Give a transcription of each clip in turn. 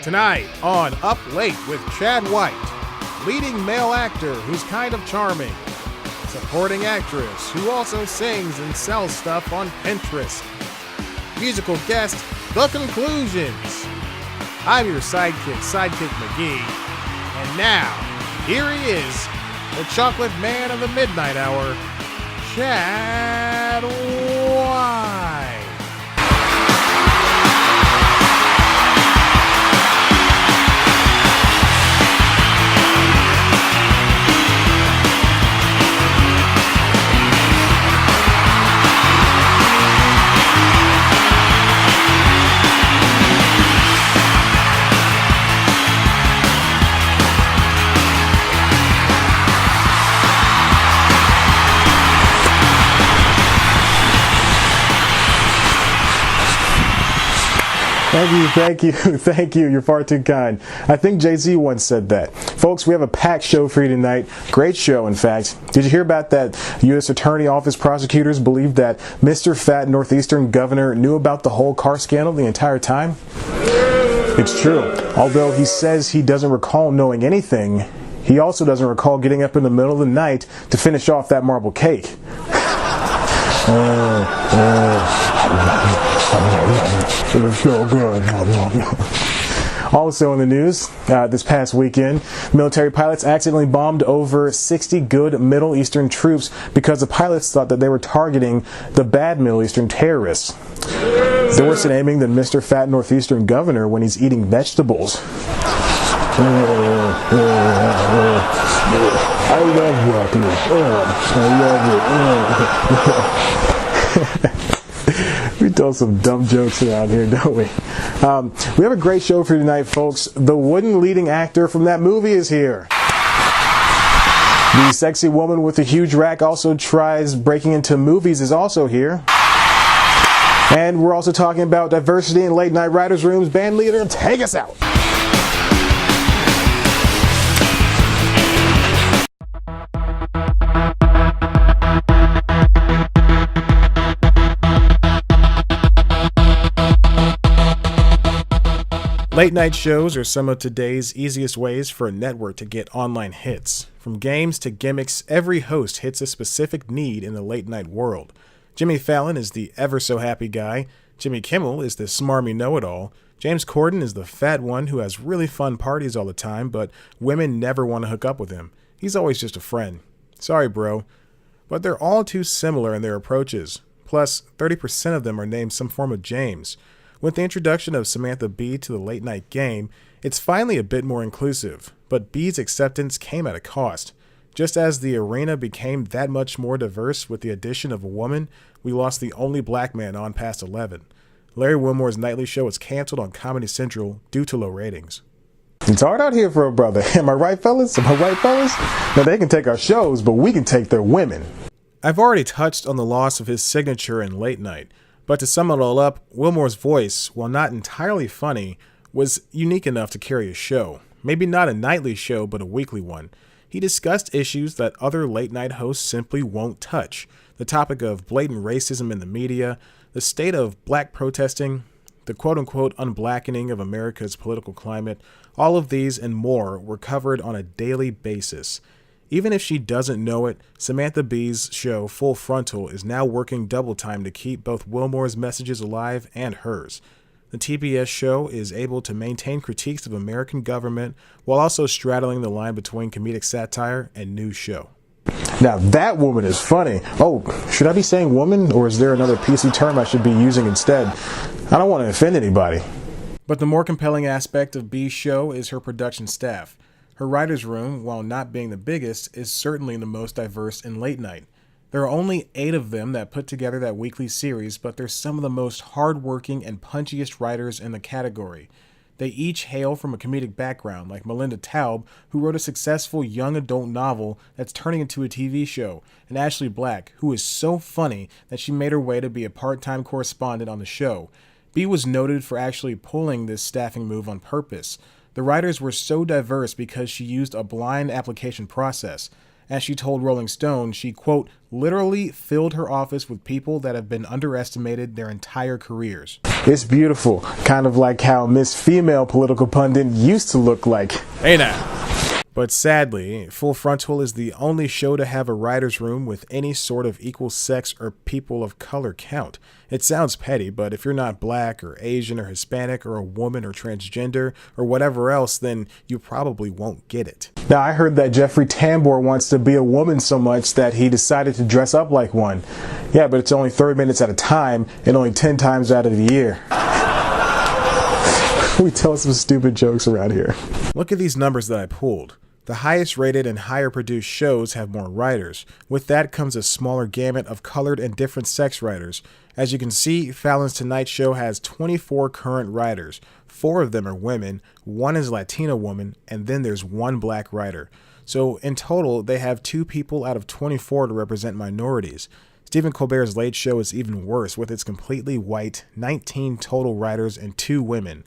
Tonight on Up Late with Chad White, leading male actor who's kind of charming, supporting actress who also sings and sells stuff on Pinterest, musical guest, The Conclusions. I'm your Sidekick McGee, and now, here he is, the chocolate man of the midnight hour, Chad White. Thank you. You're far too kind. I think Jay-Z once said that. Folks, we have a packed show for you tonight. Great show, in fact. Did you hear about that U.S. Attorney Office prosecutors believe that Mr. Fat Northeastern governor knew about the whole car scandal the entire time? It's true. Although he says he doesn't recall knowing anything, he also doesn't recall getting up in the middle of the night to finish off that marble cake. It's so good. Also in the news, this past weekend, military pilots accidentally bombed over 60 good Middle Eastern troops because the pilots thought that they were targeting the bad Middle Eastern terrorists. They're worse at aiming than Mr. Fat Northeastern governor when he's eating vegetables. I love broccoli. I love it. We tell some dumb jokes around here, don't we? We have a great show for you tonight, folks. The wooden leading actor from that movie is here. The sexy woman with the huge rack also tries breaking into movies is also here. And we're also talking about diversity in late night writers' rooms. Band leader, take us out. Late night shows are some of today's easiest ways for a network to get online hits. From games to gimmicks, every host hits a specific need in the late night world. Jimmy Fallon is the ever-so-happy guy. Jimmy Kimmel is the smarmy know-it-all. James Corden is the fat one who has really fun parties all the time, but women never want to hook up with him. He's always just a friend. Sorry, bro. But they're all too similar in their approaches. Plus, 30% of them are named some form of James. With the introduction of Samantha Bee to the late night game, it's finally a bit more inclusive, but Bee's acceptance came at a cost. Just as the arena became that much more diverse with the addition of a woman, we lost the only black man on past 11. Larry Wilmore's nightly show was canceled on Comedy Central due to low ratings. It's hard out here for a brother. Am I right, fellas? Now, they can take our shows, but we can take their women. I've already touched on the loss of his signature in late night. But to sum it all up, Wilmore's voice, while not entirely funny, was unique enough to carry a show. Maybe not a nightly show, but a weekly one. He discussed issues that other late-night hosts simply won't touch. The topic of blatant racism in the media, the state of black protesting, the quote-unquote unblackening of America's political climate, all of these and more were covered on a daily basis. Even if she doesn't know it, Samantha Bee's show, Full Frontal, is now working double time to keep both Wilmore's messages alive and hers. The TBS show is able to maintain critiques of American government while also straddling the line between comedic satire and news show. Now that woman is funny. Oh, should I be saying woman, or is there another PC term I should be using instead? I don't want to offend anybody. But the more compelling aspect of Bee's show is her production staff. Her writer's room, while not being the biggest, is certainly the most diverse in late night. There are only 8 of them that put together that weekly series, but they're some of the most hard-working and punchiest writers in the category. They each hail from a comedic background, like Melinda Taub, who wrote a successful young adult novel that's turning into a TV show, and Ashley Black, who is so funny that she made her way to be a part-time correspondent on the show. Bee was noted for actually pulling this staffing move on purpose. The writers were so diverse because she used a blind application process. As she told Rolling Stone, she, quote, literally filled her office with people that have been underestimated their entire careers. It's beautiful, kind of like how Miss Female Political Pundit used to look like. Hey now. But sadly, Full Frontal is the only show to have a writer's room with any sort of equal sex or people of color count. It sounds petty, but if you're not black or Asian or Hispanic or a woman or transgender or whatever else, then you probably won't get it. Now, I heard that Jeffrey Tambor wants to be a woman so much that he decided to dress up like one. Yeah, but it's only 30 minutes at a time and only 10 times out of the year. We tell some stupid jokes around here. Look at these numbers that I pulled. The highest rated and higher produced shows have more writers. With that comes a smaller gamut of colored and different sex writers. As you can see, Fallon's Tonight Show has 24 current writers. 4 of them are women, 1 is a Latina woman, and then there's 1 black writer. So in total, they have 2 people out of 24 to represent minorities. Stephen Colbert's Late Show is even worse, with its completely white 19 total writers and 2 women.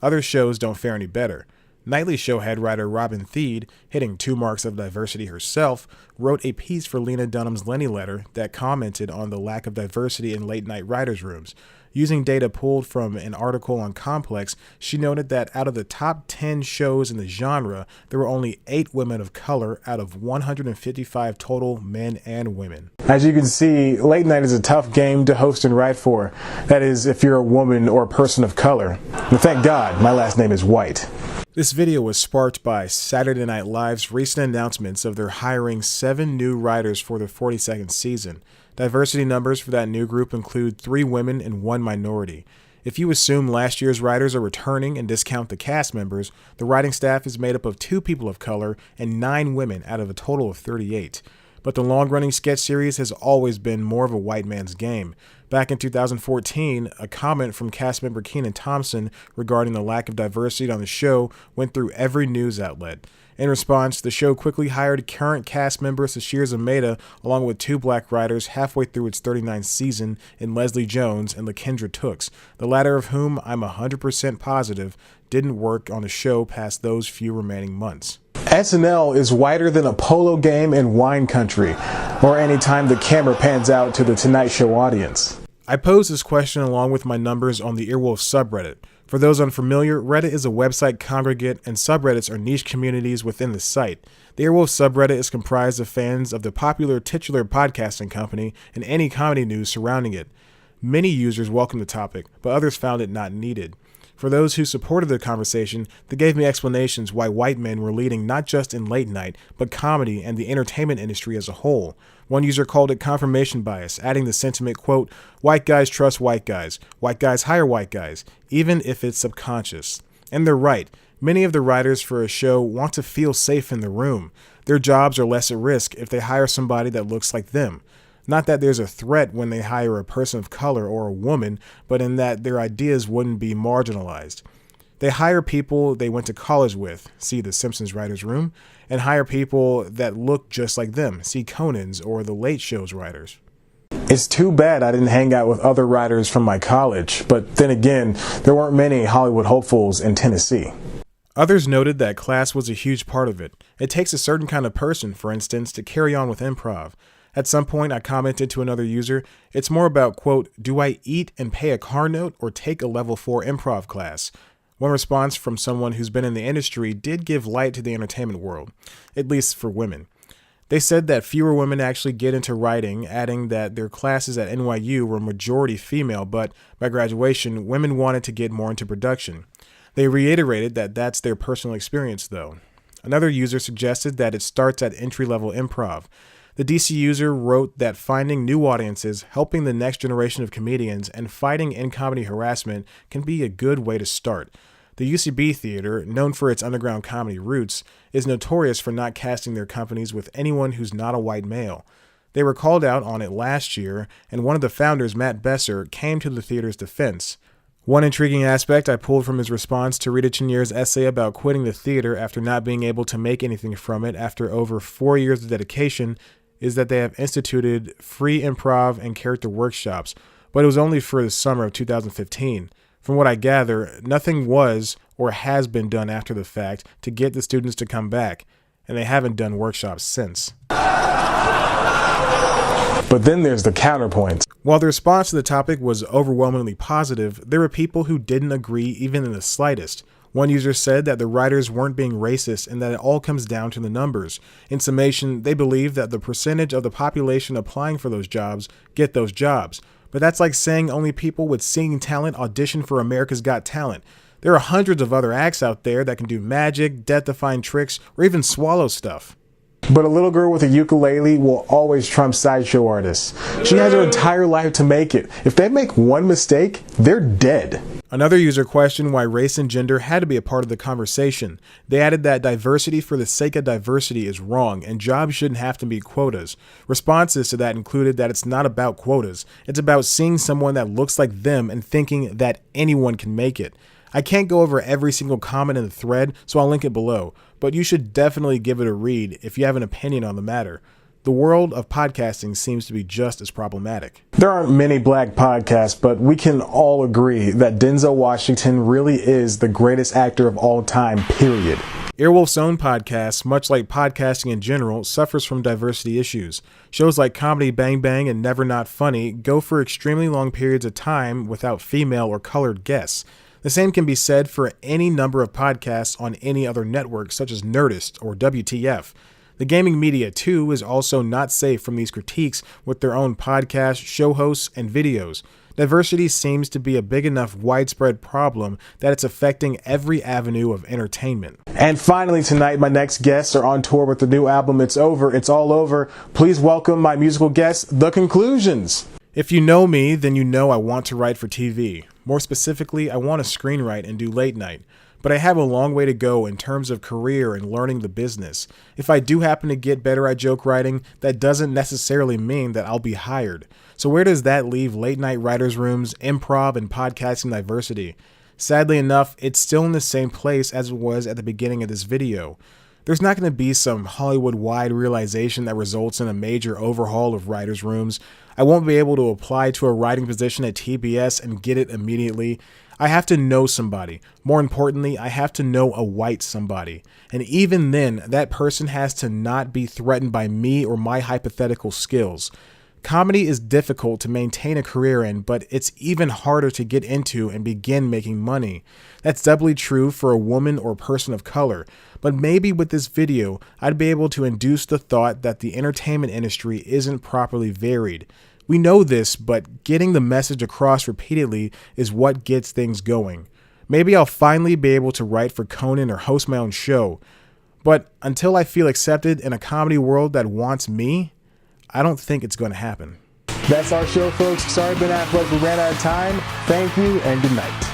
Other shows don't fare any better. Nightly Show head writer Robin Thede, hitting 2 marks of diversity herself, wrote a piece for Lena Dunham's Lenny Letter that commented on the lack of diversity in late-night writers' rooms. Using data pulled from an article on Complex, she noted that out of the top 10 shows in the genre, there were only 8 women of color out of 155 total men and women. As you can see, late night is a tough game to host and write for. That is, if you're a woman or a person of color. And thank God, my last name is White. This video was sparked by Saturday Night Live's recent announcements of their hiring 7 new writers for their 42nd season. Diversity numbers for that new group include 3 women and 1 minority. If you assume last year's writers are returning and discount the cast members, the writing staff is made up of 2 people of color and 9 women out of a total of 38. But the long-running sketch series has always been more of a white man's game. Back in 2014, a comment from cast member Kenan Thompson regarding the lack of diversity on the show went through every news outlet. In response, the show quickly hired current cast member Sashir Zameda along with 2 black writers halfway through its 39th season in Leslie Jones and Lakendra Tooks, the latter of whom I'm 100% positive didn't work on the show past those few remaining months. SNL is whiter than a polo game in wine country, or any time the camera pans out to the Tonight Show audience. I posed this question along with my numbers on the Earwolf subreddit. For those unfamiliar, Reddit is a website congregate and subreddits are niche communities within the site. The Earwolf subreddit is comprised of fans of the popular titular podcasting company and any comedy news surrounding it. Many users welcomed the topic, but others found it not needed. For those who supported the conversation, they gave me explanations why white men were leading not just in late night, but comedy and the entertainment industry as a whole. One user called it confirmation bias, adding the sentiment, quote, white guys trust white guys hire white guys, even if it's subconscious. And they're right. Many of the writers for a show want to feel safe in the room. Their jobs are less at risk if they hire somebody that looks like them. Not that there's a threat when they hire a person of color or a woman, but in that their ideas wouldn't be marginalized. They hire people they went to college with, see The Simpsons writers' room, and hire people that look just like them, see Conan's or The Late Show's writers. It's too bad I didn't hang out with other writers from my college, but then again, there weren't many Hollywood hopefuls in Tennessee. Others noted that class was a huge part of it. It takes a certain kind of person, for instance, to carry on with improv. At some point, I commented to another user, it's more about, quote, do I eat and pay a car note or take a level 4 improv class? One response from someone who's been in the industry did give light to the entertainment world, at least for women. They said that fewer women actually get into writing, adding that their classes at NYU were majority female, but by graduation, women wanted to get more into production. They reiterated that that's their personal experience, though. Another user suggested that it starts at entry-level improv. The DC user wrote that finding new audiences, helping the next generation of comedians, and fighting in-comedy harassment can be a good way to start. The UCB Theater, known for its underground comedy roots, is notorious for not casting their companies with anyone who's not a white male. They were called out on it last year, and one of the founders, Matt Besser, came to the theater's defense. One intriguing aspect I pulled from his response to Rita Chenier's essay about quitting the theater after not being able to make anything from it after over 4 years of dedication is that they have instituted free improv and character workshops, but it was only for the summer of 2015. From what I gather, nothing was or has been done after the fact to get the students to come back, and they haven't done workshops since. But then there's the counterpoints. While the response to the topic was overwhelmingly positive, there were people who didn't agree even in the slightest. One user said that the writers weren't being racist and that it all comes down to the numbers. In summation, they believe that the percentage of the population applying for those jobs get those jobs. But that's like saying only people with singing talent audition for America's Got Talent. There are hundreds of other acts out there that can do magic, death-defying tricks, or even swallow stuff. But a little girl with a ukulele will always trump sideshow artists. She has her entire life to make it. If they make one mistake, they're dead. Another user questioned why race and gender had to be a part of the conversation. They added that diversity for the sake of diversity is wrong and jobs shouldn't have to be quotas. Responses to that included that it's not about quotas. It's about seeing someone that looks like them and thinking that anyone can make it. I can't go over every single comment in the thread, so I'll link it below, but you should definitely give it a read if you have an opinion on the matter. The world of podcasting seems to be just as problematic. There aren't many black podcasts, but we can all agree that Denzel Washington really is the greatest actor of all time, period. Earwolf's own podcast, much like podcasting in general, suffers from diversity issues. Shows like Comedy Bang Bang and Never Not Funny go for extremely long periods of time without female or colored guests. The same can be said for any number of podcasts on any other network, such as Nerdist or WTF. The gaming media, too, is also not safe from these critiques with their own podcasts, show hosts, and videos. Diversity seems to be a big enough widespread problem that it's affecting every avenue of entertainment. And finally tonight, my next guests are on tour with the new album, It's Over, It's All Over. Please welcome my musical guests, The Conclusions. If you know me, then you know I want to write for TV. More specifically, I want to screenwrite and do late night. But I have a long way to go in terms of career and learning the business. If I do happen to get better at joke writing, that doesn't necessarily mean that I'll be hired. So where does that leave late night writers' rooms, improv, and podcasting diversity? Sadly enough, it's still in the same place as it was at the beginning of this video. There's not going to be some Hollywood-wide realization that results in a major overhaul of writers' rooms. I won't be able to apply to a writing position at TBS and get it immediately. I have to know somebody. More importantly, I have to know a white somebody. And even then, that person has to not be threatened by me or my hypothetical skills. Comedy is difficult to maintain a career in, but it's even harder to get into and begin making money. That's doubly true for a woman or person of color. But maybe with this video, I'd be able to induce the thought that the entertainment industry isn't properly varied. We know this, but getting the message across repeatedly is what gets things going. Maybe I'll finally be able to write for Conan or host my own show. But until I feel accepted in a comedy world that wants me, I don't think it's going to happen. That's our show, folks. Sorry, Ben Affleck, we ran out of time. Thank you and good night.